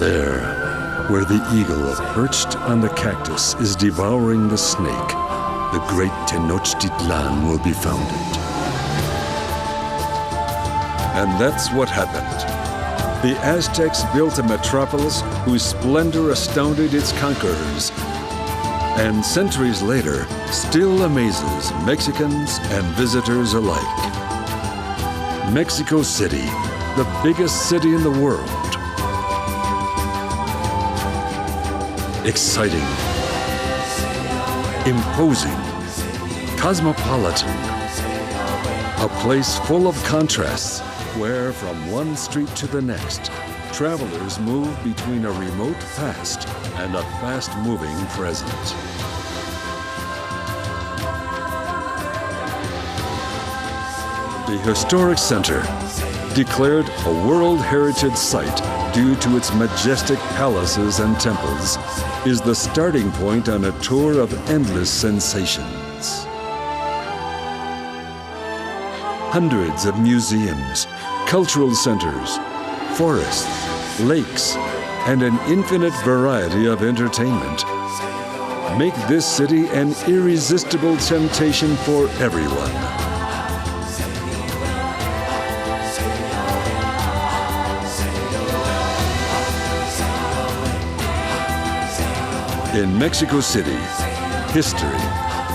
There, where the eagle perched on the cactus is devouring the snake, the great Tenochtitlan will be founded. And that's what happened. The Aztecs built a metropolis whose splendor astounded its conquerors, and centuries later still amazes Mexicans and visitors alike. Mexico City, the biggest city in the world. Exciting, imposing, cosmopolitan. A place full of contrasts where from one street to the next, travelers move between a remote past and a fast-moving present. The Historic Center, declared a World Heritage Site due to its majestic palaces and temples, is the starting point on a tour of endless sensations. Hundreds of museums, cultural centers, forests, lakes, and an infinite variety of entertainment make this city an irresistible temptation for everyone. In Mexico City, history,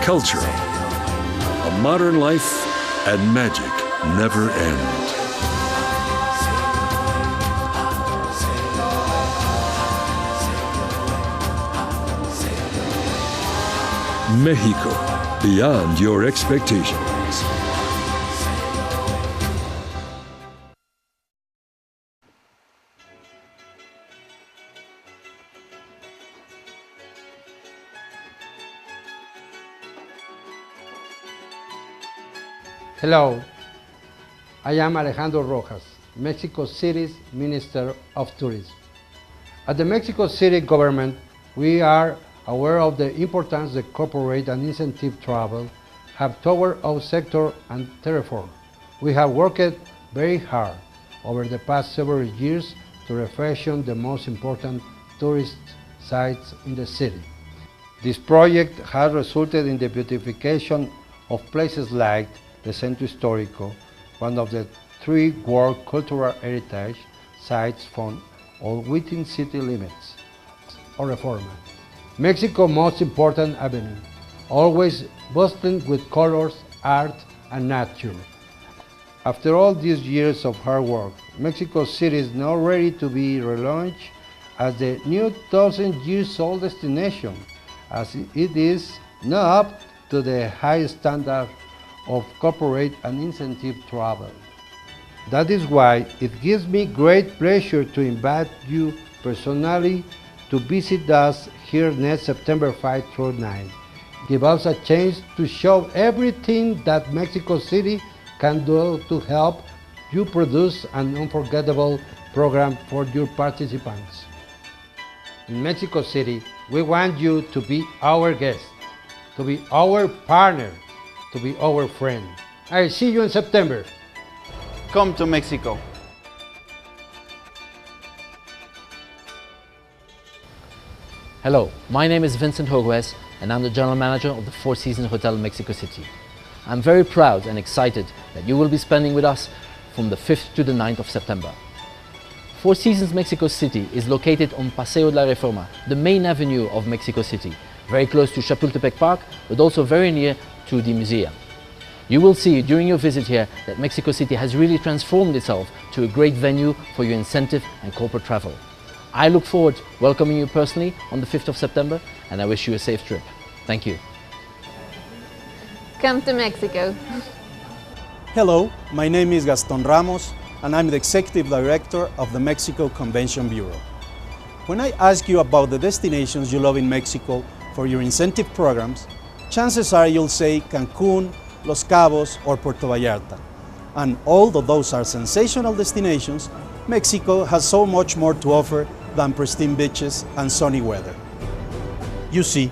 culture, a modern life, and magic never end. Mexico, beyond your expectations. Hello, I am Alejandro Rojas, Mexico City's Minister of Tourism. At the Mexico City government, we are aware of the importance the corporate and incentive travel have toward our sector and therefore, we have worked very hard over the past several years to refreshen the most important tourist sites in the city. This project has resulted in the beautification of places like the Centro Histórico, one of the 3 World Cultural Heritage Sites found all within city limits, or Reforma. Mexico's most important avenue, always bustling with colors, art, and nature. After all these years of hard work, Mexico City is now ready to be relaunched as the new 1,000-year-old destination, as it is now up to the high standard of corporate and incentive travel. That is why it gives me great pleasure to invite you personally to visit us here next September 5 through 9. Give us a chance to show everything that Mexico City can do to help you produce an unforgettable program for your participants. In Mexico City, we want you to be our guest, to be our partner, to be our friend. I see you in September. Come to Mexico. Hello, my name is Vincent Hogues and I'm the General Manager of the Four Seasons Hotel Mexico City. I'm very proud and excited that you will be spending with us from the 5th to the 9th of September. Four Seasons Mexico City is located on Paseo de la Reforma, the main avenue of Mexico City, very close to Chapultepec Park, but also very near to the museum. You will see during your visit here that Mexico City has really transformed itself to a great venue for your incentive and corporate travel. I look forward to welcoming you personally on the 5th of September and I wish you a safe trip. Thank you. Come to Mexico. Hello, my name is Gaston Ramos and I'm the Executive Director of the Mexico Convention Bureau. When I ask you about the destinations you love in Mexico for your incentive programs, chances are you'll say Cancun, Los Cabos, or Puerto Vallarta. And although those are sensational destinations, Mexico has so much more to offer than pristine beaches and sunny weather. You see,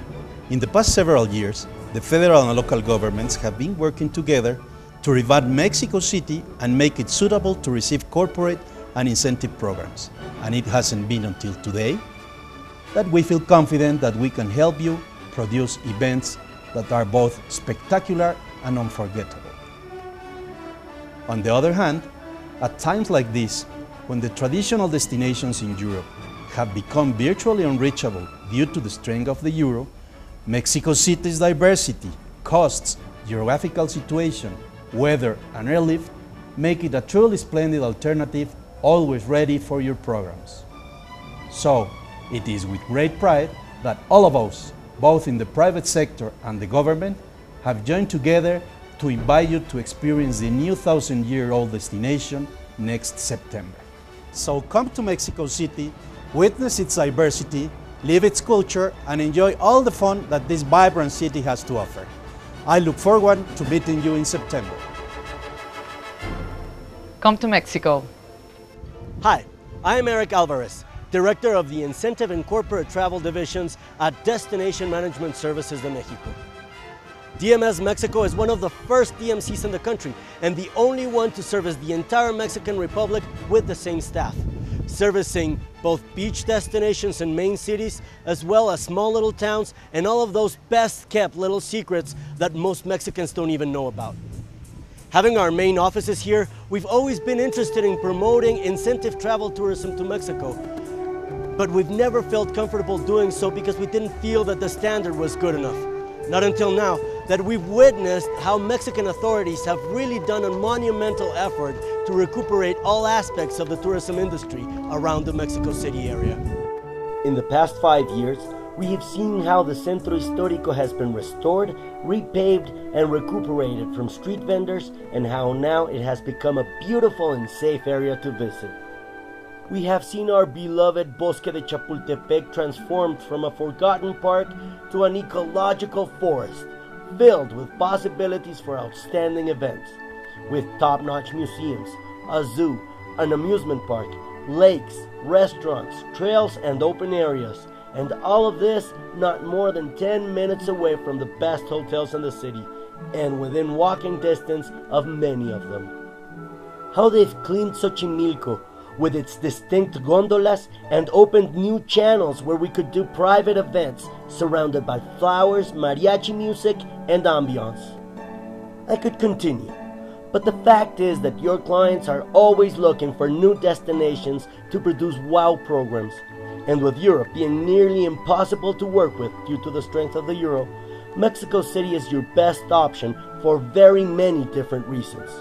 in the past several years, the federal and local governments have been working together to revamp Mexico City and make it suitable to receive corporate and incentive programs, and it hasn't been until today that we feel confident that we can help you produce events that are both spectacular and unforgettable. On the other hand, at times like this, when the traditional destinations in Europe have become virtually unreachable due to the strength of the euro, Mexico City's diversity, costs, geographical situation, weather, and airlift make it a truly splendid alternative, always ready for your programs. So, it is with great pride that all of us, both in the private sector and the government, have joined together to invite you to experience the new 1,000-year-old destination next September. So come to Mexico City, witness its diversity, live its culture, and enjoy all the fun that this vibrant city has to offer. I look forward to meeting you in September. Come to Mexico. Hi, I am Eric Alvarez, Director of the Incentive and Corporate Travel Divisions at Destination Management Services de Mexico. DMS Mexico is one of the first DMCs in the country and the only one to service the entire Mexican Republic with the same staff, servicing both beach destinations and main cities, as well as small little towns and all of those best kept little secrets that most Mexicans don't even know about. Having our main offices here, we've always been interested in promoting incentive travel tourism to Mexico, but we've never felt comfortable doing so because we didn't feel that the standard was good enough. Not until now that we've witnessed how Mexican authorities have really done a monumental effort to recuperate all aspects of the tourism industry around the Mexico City area. In the past 5 years, we have seen how the Centro Histórico has been restored, repaved, and recuperated from street vendors, and how now it has become a beautiful and safe area to visit. We have seen our beloved Bosque de Chapultepec transformed from a forgotten park to an ecological forest, filled with possibilities for outstanding events, with top-notch museums, a zoo, an amusement park, lakes, restaurants, trails, and open areas, and all of this not more than 10 minutes away from the best hotels in the city, and within walking distance of many of them. How they've cleaned Xochimilco, with its distinct gondolas, and opened new channels where we could do private events surrounded by flowers, mariachi music, and ambiance. I could continue, but the fact is that your clients are always looking for new destinations to produce wow programs, and with Europe being nearly impossible to work with due to the strength of the euro, Mexico City is your best option for very many different reasons.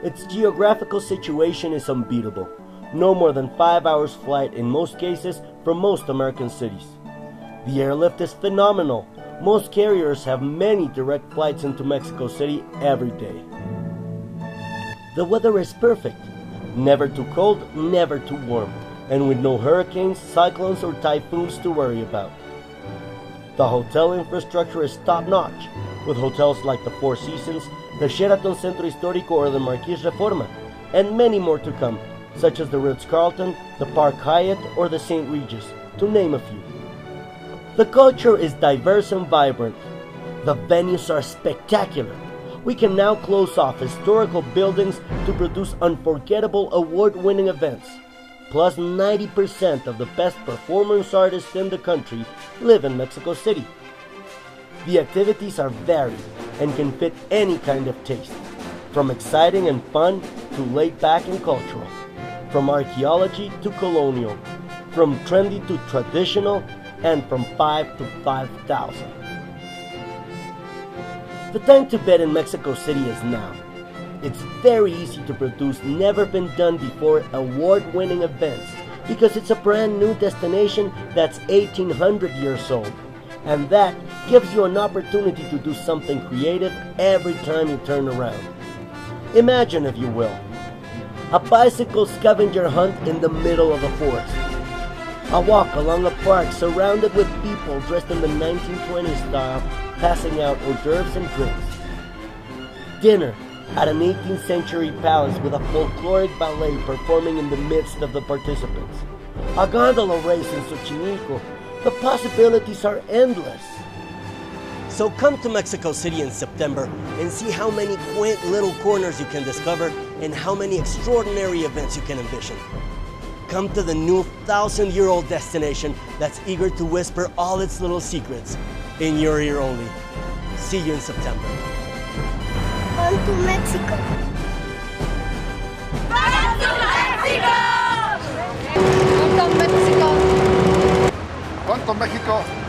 Its geographical situation is unbeatable. No more than 5 hours flight in most cases from most American cities. The airlift is phenomenal. Most carriers have many direct flights into Mexico City every day. The weather is perfect. Never too cold, never too warm, and with no hurricanes, cyclones, or typhoons to worry about. The hotel infrastructure is top-notch, with hotels like the Four Seasons, the Sheraton Centro Histórico, or the Marquis Reforma, and many more to come, such as the Ritz-Carlton, the Park Hyatt, or the St. Regis, to name a few. The culture is diverse and vibrant. The venues are spectacular. We can now close off historical buildings to produce unforgettable award-winning events. Plus 90% of the best performance artists in the country live in Mexico City. The activities are varied and can fit any kind of taste, from exciting and fun to laid back and cultural, from archaeology to colonial, from trendy to traditional, and from 5 to 5,000. The time to bet in Mexico City is now. It's very easy to produce never-been-done-before award-winning events because it's a brand new destination that's 1,800 years old. And that gives you an opportunity to do something creative every time you turn around. Imagine, if you will, a bicycle scavenger hunt in the middle of a forest. A walk along a park surrounded with people dressed in the 1920s style, passing out hors d'oeuvres and drinks. Dinner at an 18th century palace with a folkloric ballet performing in the midst of the participants. A gondola race in Xochimilco. The possibilities are endless. So come to Mexico City in September and see how many quaint little corners you can discover and how many extraordinary events you can envision. Come to the new 1,000-year-old destination that's eager to whisper all its little secrets in your ear only. See you in September. On to Mexico! ¡Vamos to Mexico! On to Mexico! ¡Con México!